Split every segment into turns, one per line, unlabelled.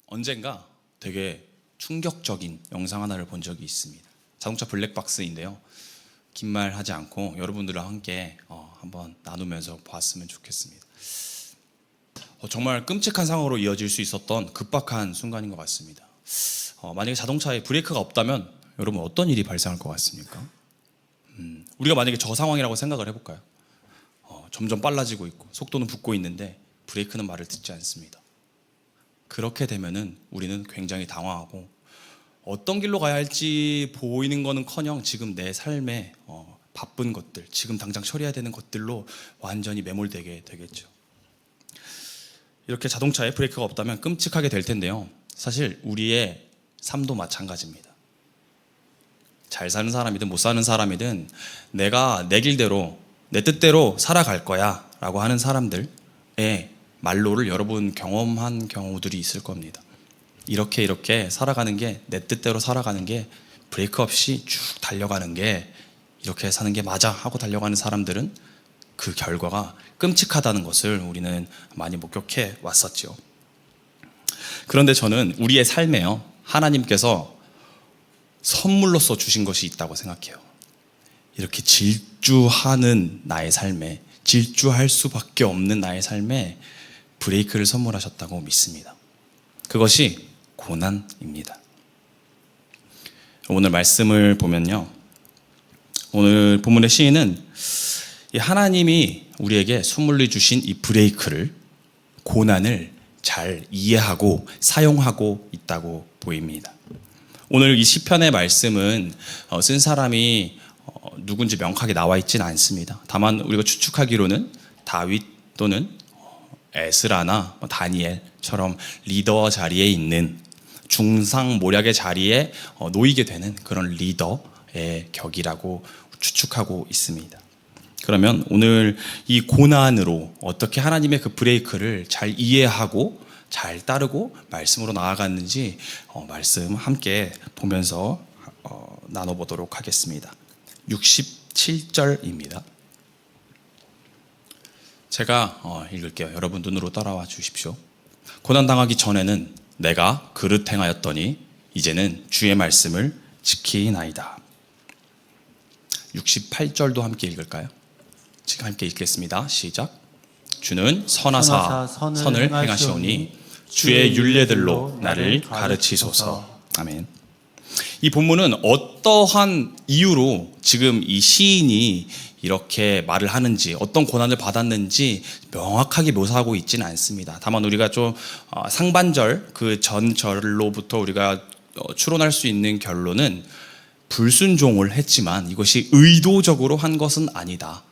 언젠가 되게 충격적인 영상 하나를 본 적이 있습니다. 자동차 블랙박스인데요. 긴 말 하지 않고 여러분들과 함께 한번 나누면서 보았으면 좋겠습니다. 정말 끔찍한 상황으로 이어질 수 있었던 급박한 순간인 것 같습니다. 만약에 자동차에 브레이크가 없다면 여러분 어떤 일이 발생할 것 같습니까? 우리가 만약에 저 상황이라고 생각을 해볼까요? 점점 빨라지고 있고 속도는 붙고 있는데 브레이크는 말을 듣지 않습니다. 그렇게 되면은 우리는 굉장히 당황하고 어떤 길로 가야 할지 보이는 거는커녕 지금 내 삶에 바쁜 것들, 지금 당장 처리해야 되는 것들로 완전히 매몰되게 되겠죠. 이렇게 자동차에 브레이크가 없다면 끔찍하게 될 텐데요. 사실 우리의 삶도 마찬가지입니다. 잘 사는 사람이든 못 사는 사람이든 내가 내 길대로 내 뜻대로 살아갈 거야 라고 하는 사람들의 말로를 여러분 경험한 경우들이 있을 겁니다. 이렇게 살아가는 게, 내 뜻대로 살아가는 게, 브레이크 없이 쭉 달려가는 게, 이렇게 사는 게 맞아 하고 달려가는 사람들은 그 결과가 끔찍하다는 것을 우리는 많이 목격해 왔었죠. 그런데 저는 우리의 삶에요, 하나님께서 선물로서 주신 것이 있다고 생각해요. 이렇게 질주하는 나의 삶에, 질주할 수밖에 없는 나의 삶에 브레이크를 선물하셨다고 믿습니다. 그것이 고난입니다. 오늘 말씀을 보면요, 오늘 본문의 시인은 하나님이 우리에게 선물로 주신 이 브레이크를, 고난을 잘 이해하고 사용하고 있다고 보입니다. 오늘 이 시편의 말씀은 쓴 사람이 누군지 명확하게 나와 있지는 않습니다. 다만 우리가 추측하기로는 다윗 또는 에스라나 다니엘처럼 리더 자리에 있는, 중상 모략의 자리에 놓이게 되는 그런 리더의 격이라고 추측하고 있습니다. 그러면 오늘 이 고난으로 어떻게 하나님의 그 브레이크를 잘 이해하고 잘 따르고 말씀으로 나아갔는지 말씀 함께 보면서 나눠보도록 하겠습니다. 67절입니다. 제가 읽을게요. 여러분 눈으로 따라와 주십시오. 고난당하기 전에는 내가 그릇 행하였더니 이제는 주의 말씀을 지키나이다. 68절도 함께 읽을까요? 지금 함께 읽겠습니다. 시작. 주는 선하사 선을 행하시오니 주의 율례들로 나를 가르치소서. 아멘. 이 본문은 어떠한 이유로 지금 이 시인이 이렇게 말을 하는지, 어떤 고난을 받았는지 명확하게 묘사하고 있지는 않습니다. 다만 우리가 좀 상반절, 그 전절로부터 우리가 추론할 수 있는 결론은 불순종을 했지만 이것이 의도적으로 한 것은 아니다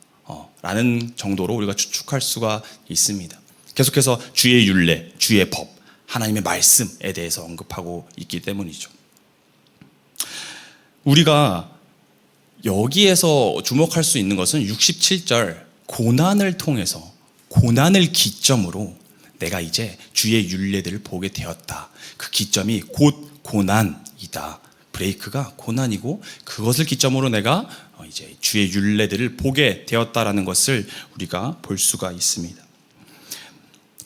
라는 정도로 우리가 추측할 수가 있습니다. 계속해서 주의 율례, 주의 법, 하나님의 말씀에 대해서 언급하고 있기 때문이죠. 우리가 여기에서 주목할 수 있는 것은 67절 고난을 통해서, 고난을 기점으로 내가 이제 주의 율례들을 보게 되었다. 그 기점이 곧 고난이다. 브레이크가 고난이고 그것을 기점으로 내가 이제 주의 율례들을 보게 되었다라는 것을 우리가 볼 수가 있습니다.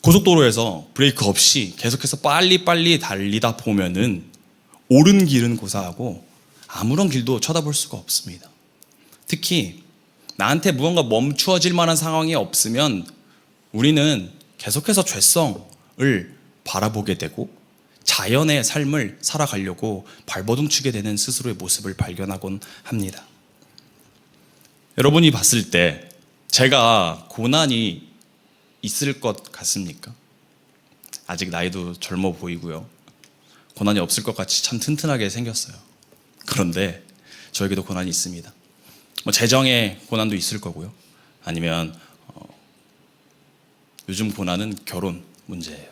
고속도로에서 브레이크 없이 계속해서 빨리 달리다 보면은 옳은 길은 고사하고 아무런 길도 쳐다볼 수가 없습니다. 특히 나한테 무언가 멈추어질 만한 상황이 없으면 우리는 계속해서 죄성을 바라보게 되고 자연의 삶을 살아가려고 발버둥치게 되는 스스로의 모습을 발견하곤 합니다. 여러분이 봤을 때 제가 고난이 있을 것 같습니까? 아직 나이도 젊어 보이고요. 고난이 없을 것 같이 참 튼튼하게 생겼어요. 그런데 저에게도 고난이 있습니다. 재정의 고난도 있을 거고요. 아니면 요즘 고난은 결혼 문제예요.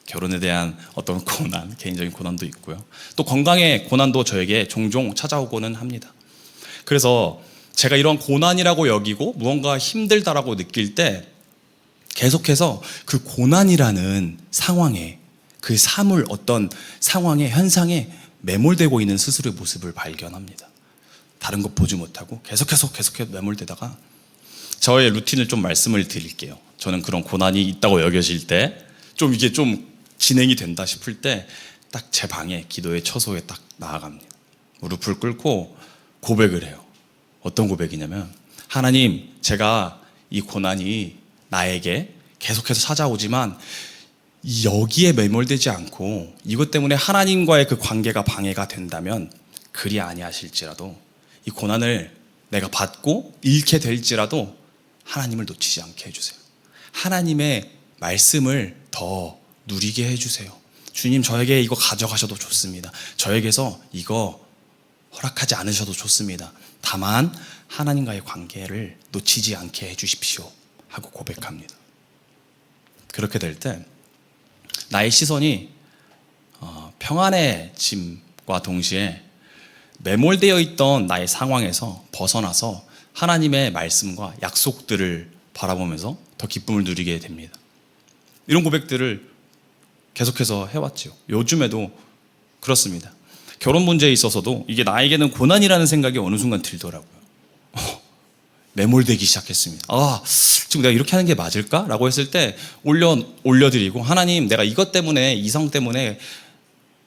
결혼에 대한 어떤 고난, 개인적인 고난도 있고요. 또 건강의 고난도 저에게 종종 찾아오고는 합니다. 그래서 제가 이런 고난이라고 여기고 무언가 힘들다라고 느낄 때 계속해서 그 고난이라는 상황에, 그 사물, 어떤 상황에, 현상에 매몰되고 있는 스스로의 모습을 발견합니다. 다른 것 보지 못하고 계속해서 매몰되다가 저의 루틴을 좀 말씀을 드릴게요. 저는 그런 고난이 있다고 여겨질 때 좀 이게 좀 진행이 된다 싶을 때 딱 제 방에 기도의 처소에 딱 나아갑니다. 무릎을 꿇고 고백을 해요. 어떤 고백이냐면, 하나님, 제가 이 고난이 나에게 계속해서 찾아오지만 여기에 매몰되지 않고 이것 때문에 하나님과의 그 관계가 방해가 된다면 그리 아니하실지라도 이 고난을 내가 받고 잃게 될지라도 하나님을 놓치지 않게 해주세요. 하나님의 말씀을 더 누리게 해주세요. 주님, 저에게 이거 가져가셔도 좋습니다. 저에게서 이거 허락하지 않으셔도 좋습니다. 다만 하나님과의 관계를 놓치지 않게 해주십시오 하고 고백합니다. 그렇게 될 때 나의 시선이 평안의 짐과 동시에 매몰되어 있던 나의 상황에서 벗어나서 하나님의 말씀과 약속들을 바라보면서 더 기쁨을 누리게 됩니다. 이런 고백들을 계속해서 해왔죠. 요즘에도 그렇습니다. 결혼 문제에 있어서도 이게 나에게는 고난이라는 생각이 어느 순간 들더라고요. 매몰되기 시작했습니다. 지금 내가 이렇게 하는 게 맞을까? 라고 했을 때 올려드리고, 하나님, 내가 이것 때문에, 이성 때문에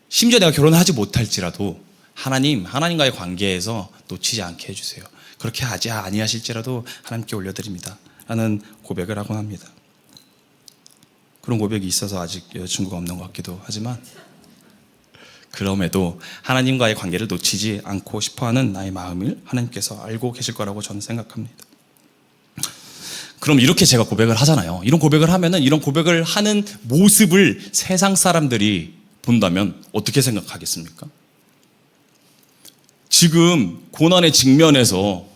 심지어 내가 결혼을 하지 못할지라도 하나님과의 관계에서 놓치지 않게 해주세요. 그렇게 하지 아니하실지라도 하나님께 올려드립니다 라는 고백을 하곤 합니다. 그런 고백이 있어서 아직 여자친구가 없는 것 같기도 하지만, 그럼에도 하나님과의 관계를 놓치지 않고 싶어하는 나의 마음을 하나님께서 알고 계실 거라고 저는 생각합니다. 그럼 이렇게 제가 고백을 하잖아요. 이런 고백을 하면은, 이런 고백을 하는 모습을 세상 사람들이 본다면 어떻게 생각하겠습니까? 지금 고난의 직면에서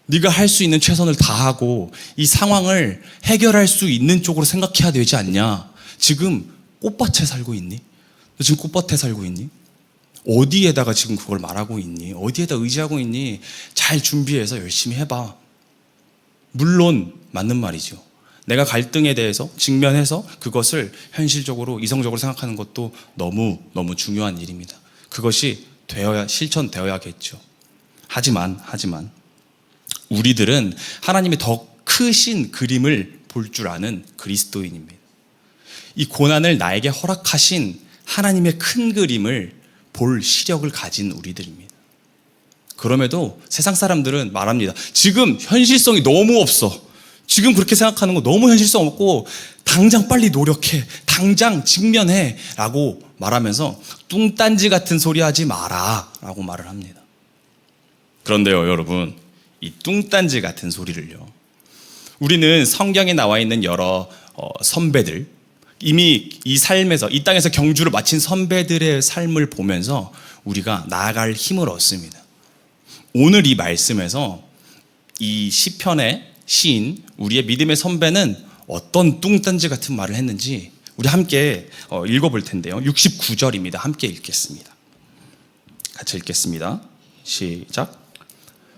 네가 할 수 있는 최선을 다하고 이 상황을 해결할 수 있는 쪽으로 생각해야 되지 않냐? 지금 꽃밭에 살고 있니? 너 지금 꽃밭에 살고 있니? 어디에다가 지금 그걸 말하고 있니? 어디에다 의지하고 있니? 잘 준비해서 열심히 해봐. 물론 맞는 말이죠. 내가 갈등에 대해서 직면해서 그것을 현실적으로, 이성적으로 생각하는 것도 너무 중요한 일입니다. 그것이 실천되어야겠죠. 하지만 우리들은 하나님의 더 크신 그림을 볼 줄 아는 그리스도인입니다. 이 고난을 나에게 허락하신 하나님의 큰 그림을 볼 시력을 가진 우리들입니다. 그럼에도 세상 사람들은 말합니다. 지금 현실성이 너무 없어. 지금 그렇게 생각하는 거 너무 현실성 없고 당장 빨리 노력해. 당장 직면해. 라고 말하면서 뚱딴지 같은 소리 하지 마라. 라고 말을 합니다. 그런데요, 여러분, 이 뚱딴지 같은 소리를요, 우리는 성경에 나와 있는 여러 선배들, 이미 이 삶에서, 이 땅에서 경주를 마친 선배들의 삶을 보면서 우리가 나아갈 힘을 얻습니다. 오늘 이 말씀에서 이 시편의 시인, 우리의 믿음의 선배는 어떤 뚱딴지 같은 말을 했는지 우리 함께 읽어볼 텐데요. 69절입니다. 함께 읽겠습니다. 같이 읽겠습니다. 시작.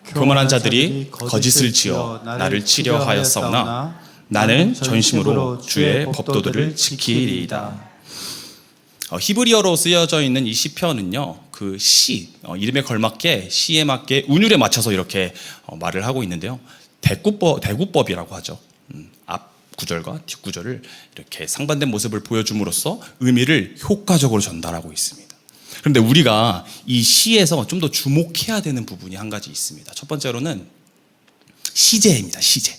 교만한 자들이 거짓을 지어 나를 치려 하였사오나 나는 전심으로 주의 법도들을 지키리이다. 히브리어로 쓰여져 있는 이 시편은요, 그 시, 이름에 걸맞게 시에 맞게 운율에 맞춰서 이렇게 말을 하고 있는데요. 대구법이라고 하죠. 앞 구절과 뒷 구절을 이렇게 상반된 모습을 보여줌으로써 의미를 효과적으로 전달하고 있습니다. 그런데 우리가 이 시에서 좀 더 주목해야 되는 부분이 한 가지 있습니다. 첫 번째로는 시제입니다. 시제.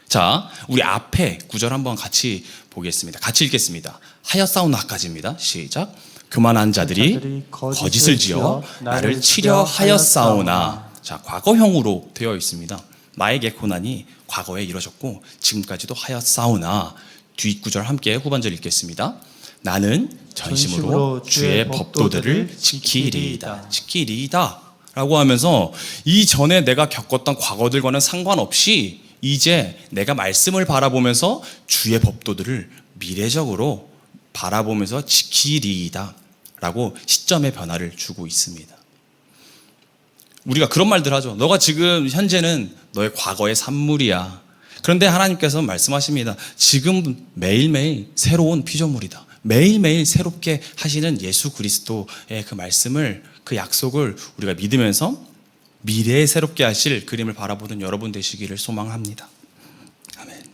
자, 우리 앞에 구절 한번 같이 보겠습니다. 같이 읽겠습니다. 하였사오나까지입니다. 시작. 교만한 자들이 거짓을 지어 나를 치려 하였사오나. 자, 과거형으로 되어 있습니다. 나에게 고난이 과거에 이루어졌고 지금까지도 하였사오나. 뒷구절 함께 후반절 읽겠습니다. 나는 전심으로 주의 법도들을 지키리이다. 지키리이다 라고 하면서 이전에 내가 겪었던 과거들과는 상관없이 이제 내가 말씀을 바라보면서 주의 법도들을 미래적으로 바라보면서 지키리이다 라고 시점의 변화를 주고 있습니다. 우리가 그런 말들 하죠. 너가 지금 현재는 너의 과거의 산물이야. 그런데 하나님께서 말씀하십니다. 지금 매일매일 새로운 피조물이다. 매일매일 새롭게 하시는 예수 그리스도의 그 말씀을, 그 약속을 우리가 믿으면서 미래에 새롭게 하실 그림을 바라보는 여러분 되시기를 소망합니다. 아멘.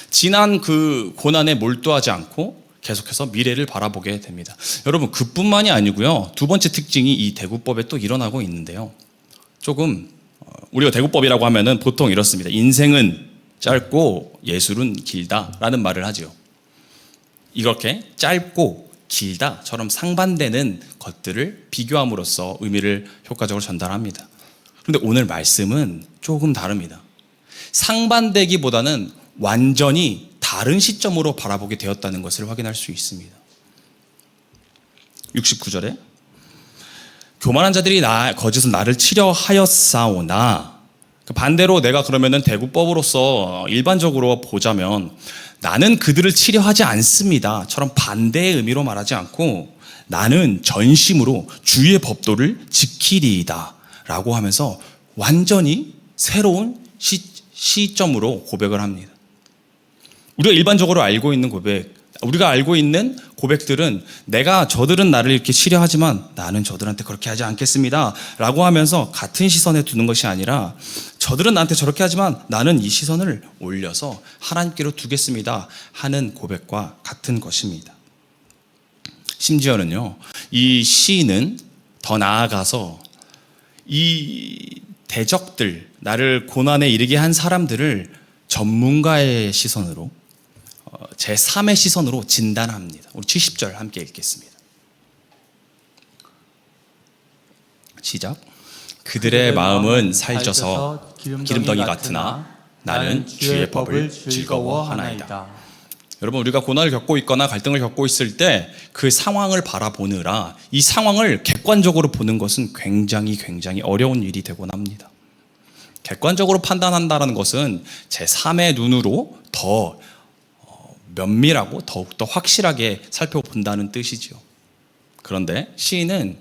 지난 그 고난에 몰두하지 않고 계속해서 미래를 바라보게 됩니다. 여러분, 그뿐만이 아니고요. 두 번째 특징이 이 대구법에 또 일어나고 있는데요. 조금 우리가 대구법이라고 하면은 보통 이렇습니다. 인생은 짧고 예술은 길다라는 말을 하죠. 이렇게 짧고 길다처럼 상반되는 것들을 비교함으로써 의미를 효과적으로 전달합니다. 그런데 오늘 말씀은 조금 다릅니다. 상반되기보다는 완전히 다른 시점으로 바라보게 되었다는 것을 확인할 수 있습니다. 69절에 교만한 자들이 거짓은 나를 치려 하였사오나, 반대로 내가 그러면은 대구법으로서 일반적으로 보자면 나는 그들을 치려 하지 않습니다처럼 반대의 의미로 말하지 않고 나는 전심으로 주의 법도를 지키리이다 라고 하면서 완전히 새로운 시점으로 고백을 합니다. 우리가 일반적으로 알고 있는 우리가 알고 있는 고백들은 저들은 나를 이렇게 치려 하지만 나는 저들한테 그렇게 하지 않겠습니다 라고 하면서 같은 시선에 두는 것이 아니라 저들은 나한테 저렇게 하지만 나는 이 시선을 올려서 하나님께로 두겠습니다 하는 고백과 같은 것입니다. 심지어는요, 이 시인은 더 나아가서 이 대적들, 나를 고난에 이르게 한 사람들을 전문가의 시선으로, 제3의 시선으로 진단합니다. 우리 70절 함께 읽겠습니다. 시작. 그들의 마음은 살쪄서 기름덩이 같으나 나는 주의 법을 즐거워하나이다. 여러분, 우리가 고난을 겪고 있거나 갈등을 겪고 있을 때 그 상황을 바라보느라 이 상황을 객관적으로 보는 것은 굉장히 어려운 일이 되곤 합니다. 객관적으로 판단한다는 것은 제3의 눈으로 더 면밀하고 더욱더 확실하게 살펴본다는 뜻이죠. 그런데 시인은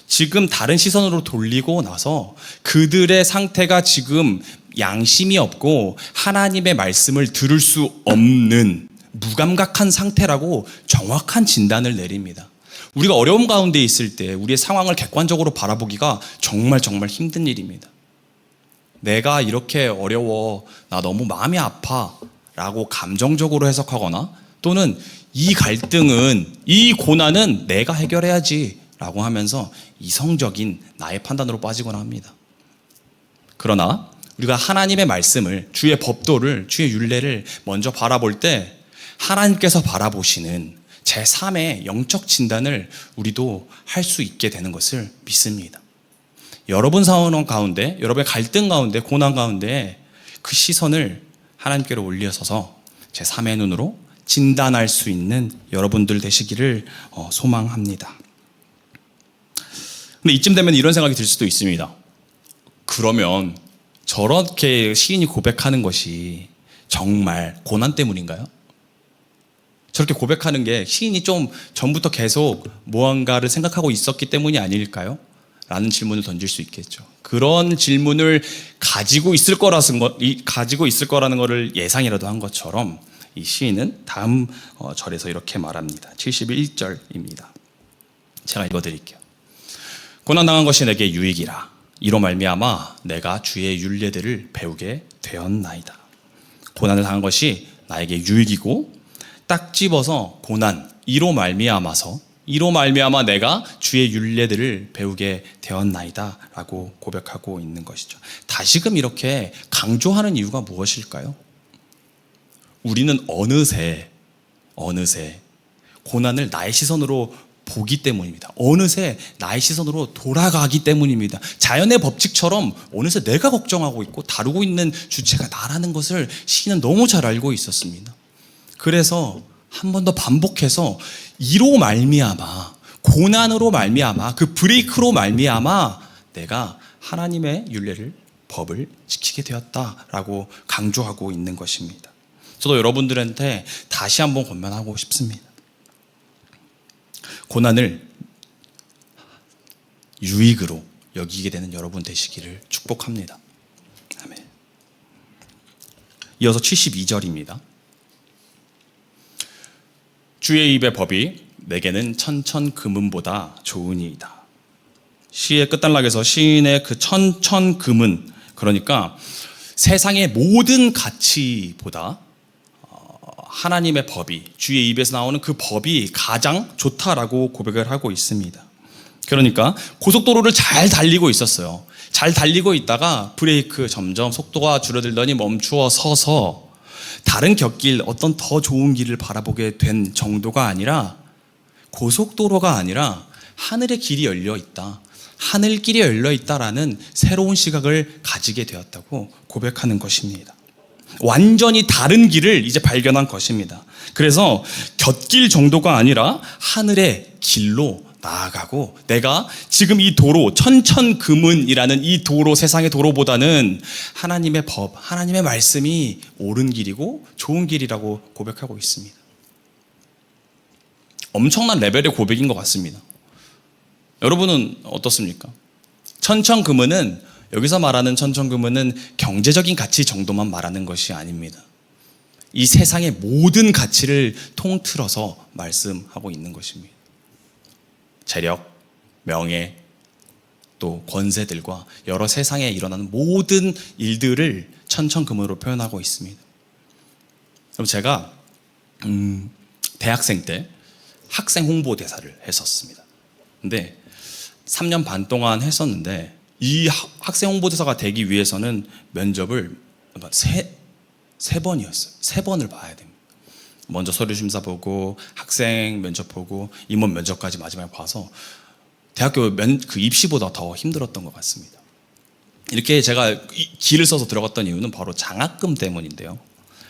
지금 다른 시선으로 돌리고 나서 그들의 상태가 지금 양심이 없고 하나님의 말씀을 들을 수 없는 무감각한 상태라고 정확한 진단을 내립니다. 우리가 어려움 가운데 있을 때 우리의 상황을 객관적으로 바라보기가 정말 정말 힘든 일입니다. 내가 이렇게 어려워, 나 너무 마음이 아파 라고 감정적으로 해석하거나 또는 이 갈등은, 이 고난은 내가 해결해야지 라고 하면서 이성적인 나의 판단으로 빠지거나 합니다. 그러나 우리가 하나님의 말씀을, 주의 법도를, 주의 율례를 먼저 바라볼 때 하나님께서 바라보시는 제3의 영적 진단을 우리도 할 수 있게 되는 것을 믿습니다. 여러분 상황 가운데, 여러분의 갈등 가운데, 고난 가운데 그 시선을 하나님께로 올려서서 제3의 눈으로 진단할 수 있는 여러분들 되시기를 소망합니다. 근데 이쯤 되면 이런 생각이 들 수도 있습니다. 그러면 저렇게 시인이 고백하는 것이 정말 고난 때문인가요? 저렇게 고백하는 게 시인이 좀 전부터 계속 무언가를 생각하고 있었기 때문이 아닐까요? 라는 질문을 던질 수 있겠죠. 그런 질문을 가지고 있을 거라는 것을 예상이라도 한 것처럼 이 시인은 다음 절에서 이렇게 말합니다. 71절입니다. 제가 읽어드릴게요. 고난당한 것이 내게 유익이라. 이로 말미암아 내가 주의 율례들을 배우게 되었나이다. 고난을 당한 것이 나에게 유익이고 딱 집어서 고난, 이로 말미암아 내가 주의 율례들을 배우게 되었나이다 라고 고백하고 있는 것이죠. 다시금 이렇게 강조하는 이유가 무엇일까요? 우리는 어느새 고난을 나의 시선으로 보기 때문입니다. 어느새 나의 시선으로 돌아가기 때문입니다. 자연의 법칙처럼 어느새 내가 걱정하고 있고 다루고 있는 주체가 나라는 것을 시인은 너무 잘 알고 있었습니다. 그래서 한 번 더 반복해서 이로 말미암아, 고난으로 말미암아, 그 브레이크로 말미암아 내가 하나님의 율례를, 법을 지키게 되었다라고 강조하고 있는 것입니다. 저도 여러분들한테 다시 한번 권면하고 싶습니다. 고난을 유익으로 여기게 되는 여러분 되시기를 축복합니다. 아멘. 이어서 72절입니다. 주의 입의 법이 내게는 천천금은보다 좋으니이다. 시의 끝단락에서 시인의 그 천천금은, 그러니까 세상의 모든 가치보다 하나님의 법이, 주의 입에서 나오는 그 법이 가장 좋다라고 고백을 하고 있습니다. 그러니까 고속도로를 잘 달리고 있었어요. 잘 달리고 있다가 브레이크 점점 속도가 줄어들더니 멈추어 서서 다른 곁길, 어떤 더 좋은 길을 바라보게 된 정도가 아니라, 고속도로가 아니라 하늘의 길이 열려 있다, 하늘길이 열려 있다라는 새로운 시각을 가지게 되었다고 고백하는 것입니다. 완전히 다른 길을 이제 발견한 것입니다. 그래서 곁길 정도가 아니라 하늘의 길로 나아가고, 내가 지금 이 도로, 천천금은이라는 이 도로, 세상의 도로보다는 하나님의 법, 하나님의 말씀이 옳은 길이고 좋은 길이라고 고백하고 있습니다. 엄청난 레벨의 고백인 것 같습니다. 여러분은 어떻습니까? 천천금은은, 여기서 말하는 천천금은은 경제적인 가치 정도만 말하는 것이 아닙니다. 이 세상의 모든 가치를 통틀어서 말씀하고 있는 것입니다. 재력, 명예, 또 권세들과 여러 세상에 일어나는 모든 일들을 천천금으로 표현하고 있습니다. 그럼 제가 대학생 때 학생 홍보대사를 했었습니다. 근데 3년 반 동안 했었는데, 이 학생 홍보대사가 되기 위해서는 면접을 세 번이었어요. 3번을 봐야 됩니다. 먼저 서류 심사 보고, 학생 면접 보고, 임원 면접까지 마지막에 봐서 대학교 그 입시보다 더 힘들었던 것 같습니다. 이렇게 제가 기를 써서 들어갔던 이유는 바로 장학금 때문인데요.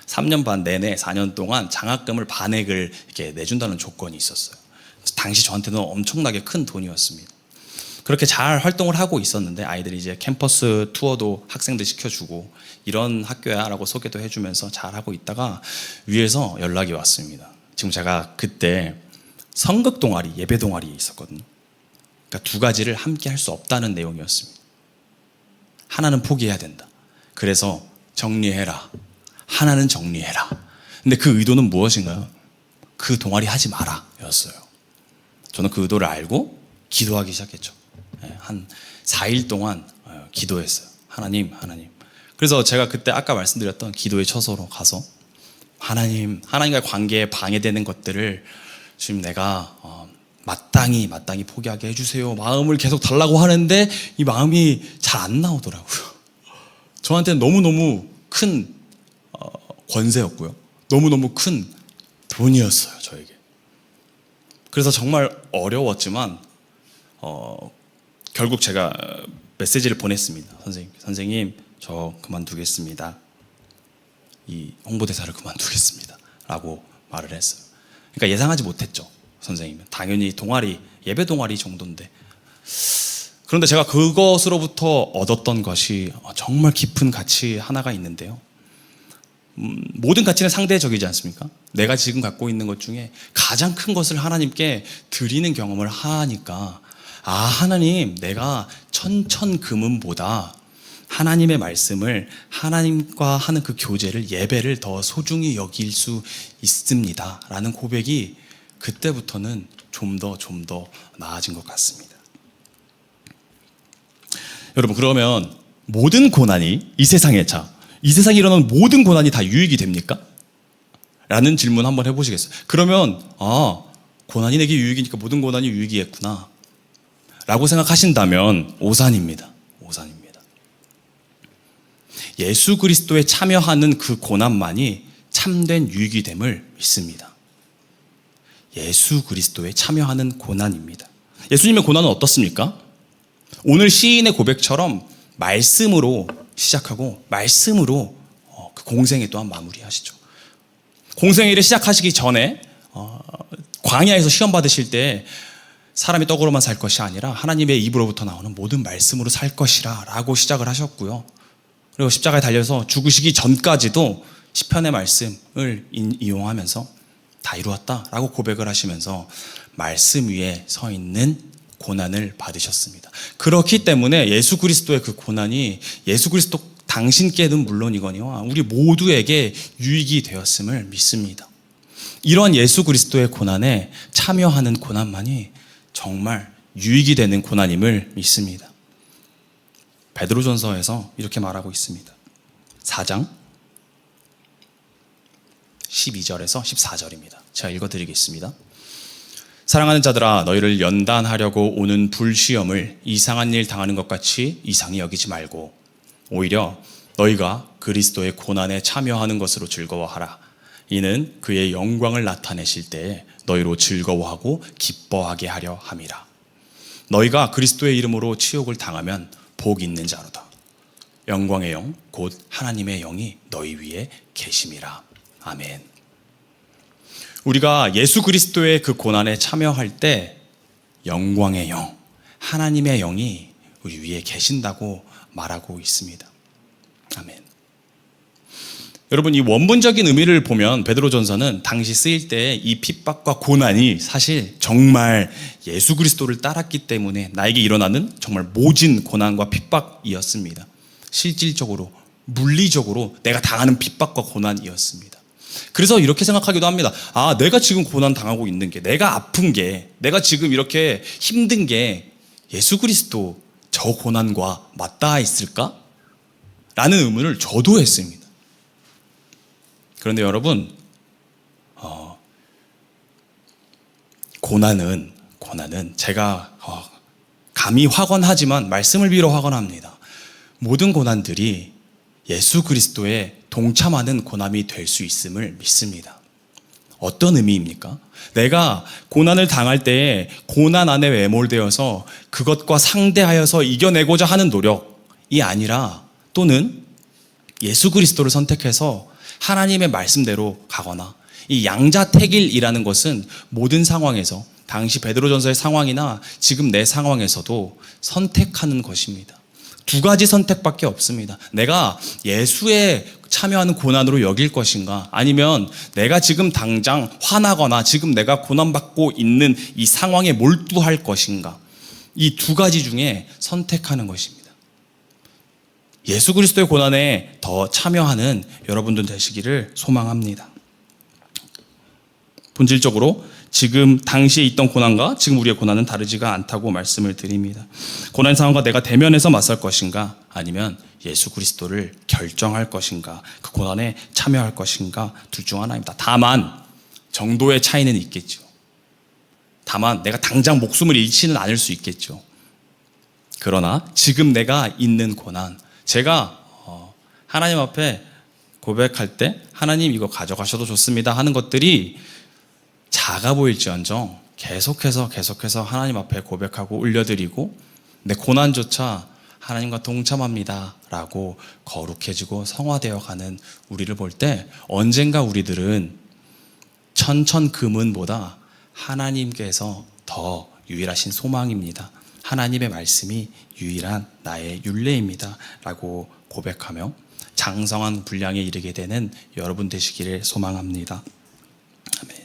3년 반 내내 4년 동안 장학금을 반액을 이렇게 내준다는 조건이 있었어요. 당시 저한테는 엄청나게 큰 돈이었습니다. 그렇게 잘 활동을 하고 있었는데, 아이들이 이제 캠퍼스 투어도 학생들 시켜주고 이런 학교야 라고 소개도 해주면서 잘하고 있다가 위에서 연락이 왔습니다. 지금 제가 그때 성극 동아리, 예배 동아리에 있었거든요. 그러니까 2가지를 함께 할 수 없다는 내용이었습니다. 하나는 포기해야 된다. 그래서 정리해라. 하나는 정리해라. 근데 그 의도는 무엇인가요? 그 동아리 하지 마라 였어요. 저는 그 의도를 알고 기도하기 시작했죠. 한 4일 동안 기도했어요. 하나님. 그래서 제가 그때 아까 말씀드렸던 기도의 처소로 가서, 하나님과의 관계에 방해되는 것들을 지금 내가 마땅히 포기하게 해주세요. 마음을 계속 달라고 하는데 이 마음이 잘 안 나오더라고요. 저한테는 너무너무 큰 권세였고요. 너무너무 큰 돈이었어요, 저에게. 그래서 정말 어려웠지만 결국 제가 메시지를 보냈습니다. 선생님, 저 그만두겠습니다. 이 홍보대사를 그만두겠습니다 라고 말을 했어요. 그러니까 예상하지 못했죠, 선생님은. 당연히 동아리, 예배 동아리 정도인데. 그런데 제가 그것으로부터 얻었던 것이 정말 깊은 가치 하나가 있는데요. 모든 가치는 상대적이지 않습니까? 내가 지금 갖고 있는 것 중에 가장 큰 것을 하나님께 드리는 경험을 하니까, 하나님, 내가 천천금은보다 하나님의 말씀을, 하나님과 하는 그 교제를, 예배를 더 소중히 여길 수 있습니다 라는 고백이 그때부터는 좀 더 나아진 것 같습니다. 여러분, 그러면 모든 고난이 이 세상에 일어나는 모든 고난이 다 유익이 됩니까? 라는 질문 한번 해보시겠어요? 그러면 고난이 내게 유익이니까 모든 고난이 유익이겠구나 라고 생각하신다면 오산입니다. 예수 그리스도에 참여하는 그 고난만이 참된 유익이 됨을 믿습니다. 예수 그리스도에 참여하는 고난입니다. 예수님의 고난은 어떻습니까? 오늘 시인의 고백처럼 말씀으로 시작하고 말씀으로 그 공생애 또한 마무리하시죠. 공생애를 시작하시기 전에 광야에서 시험 받으실 때 사람이 떡으로만 살 것이 아니라 하나님의 입으로부터 나오는 모든 말씀으로 살 것이라 라고 시작을 하셨고요. 그리고 십자가에 달려서 죽으시기 전까지도 시편의 말씀을 이용하면서 다 이루었다 라고 고백을 하시면서 말씀 위에 서 있는 고난을 받으셨습니다. 그렇기 때문에 예수 그리스도의 그 고난이 예수 그리스도 당신께는 물론이거니와 우리 모두에게 유익이 되었음을 믿습니다. 이런 예수 그리스도의 고난에 참여하는 고난만이 정말 유익이 되는 고난임을 믿습니다. 베드로전서에서 이렇게 말하고 있습니다. 4장 12절에서 14절입니다. 제가 읽어드리겠습니다. 사랑하는 자들아, 너희를 연단하려고 오는 불시험을 이상한 일 당하는 것 같이 이상히 여기지 말고 오히려 너희가 그리스도의 고난에 참여하는 것으로 즐거워하라. 이는 그의 영광을 나타내실 때에 너희로 즐거워하고 기뻐하게 하려 함이라. 너희가 그리스도의 이름으로 치욕을 당하면 복 있는 자로다. 영광의 영 곧 하나님의 영이 너희 위에 계심이라. 아멘. 우리가 예수 그리스도의 그 고난에 참여할 때 영광의 영, 하나님의 영이 우리 위에 계신다고 말하고 있습니다. 아멘. 여러분, 이 원문적인 의미를 보면 베드로전서는 당시 쓰일 때 이 핍박과 고난이 사실 정말 예수 그리스도를 따랐기 때문에 나에게 일어나는 정말 모진 고난과 핍박이었습니다. 실질적으로, 물리적으로 내가 당하는 핍박과 고난이었습니다. 그래서 이렇게 생각하기도 합니다. 아, 내가 지금 고난 당하고 있는 게, 내가 아픈 게, 내가 지금 이렇게 힘든 게 예수 그리스도 저 고난과 맞닿아 있을까? 라는 의문을 저도 했습니다. 그런데 여러분, 고난은 제가 감히 확언하지만 말씀을 빌어 확언합니다. 모든 고난들이 예수 그리스도에 동참하는 고난이 될 수 있음을 믿습니다. 어떤 의미입니까? 내가 고난을 당할 때에 고난 안에 매몰되어서 그것과 상대하여서 이겨내고자 하는 노력이 아니라, 또는 예수 그리스도를 선택해서 하나님의 말씀대로 가거나, 이 양자택일이라는 것은 모든 상황에서, 당시 베드로전서의 상황이나 지금 내 상황에서도 선택하는 것입니다. 두 가지 선택밖에 없습니다. 내가 예수에 참여하는 고난으로 여길 것인가, 아니면 내가 지금 당장 화나거나 지금 내가 고난받고 있는 이 상황에 몰두할 것인가. 이 두 가지 중에 선택하는 것입니다. 예수 그리스도의 고난에 더 참여하는 여러분들 되시기를 소망합니다. 본질적으로 지금 당시에 있던 고난과 지금 우리의 고난은 다르지가 않다고 말씀을 드립니다. 고난 상황과 내가 대면해서 맞설 것인가, 아니면 예수 그리스도를 결정할 것인가, 그 고난에 참여할 것인가, 둘 중 하나입니다. 다만 정도의 차이는 있겠죠. 다만 내가 당장 목숨을 잃지는 않을 수 있겠죠. 그러나 지금 내가 있는 고난, 제가 하나님 앞에 고백할 때 하나님 이거 가져가셔도 좋습니다 하는 것들이 작아 보일지언정 계속해서 하나님 앞에 고백하고 올려드리고, 내 고난조차 하나님과 동참합니다 라고 거룩해지고 성화되어 가는 우리를 볼 때, 언젠가 우리들은 천천금은보다 하나님께서 더 유일하신 소망입니다. 하나님의 말씀이 유일한 나의 율례입니다 라고 고백하며 장성한 분량에 이르게 되는 여러분 되시기를 소망합니다. 아멘.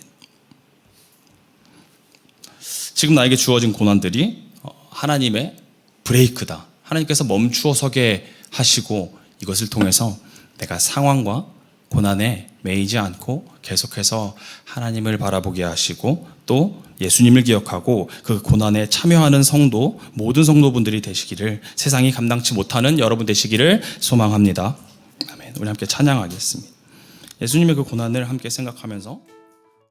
지금 나에게 주어진 고난들이 하나님의 브레이크다. 하나님께서 멈추어 서게 하시고, 이것을 통해서 내가 상황과 고난에 매이지 않고 계속해서 하나님을 바라보게 하시고, 또 예수님을 기억하고 그 고난에 참여하는 성도, 모든 성도분들이 되시기를, 세상이 감당치 못하는 여러분 되시기를 소망합니다. 아멘. 우리 함께 찬양하겠습니다. 예수님의 그 고난을 함께 생각하면서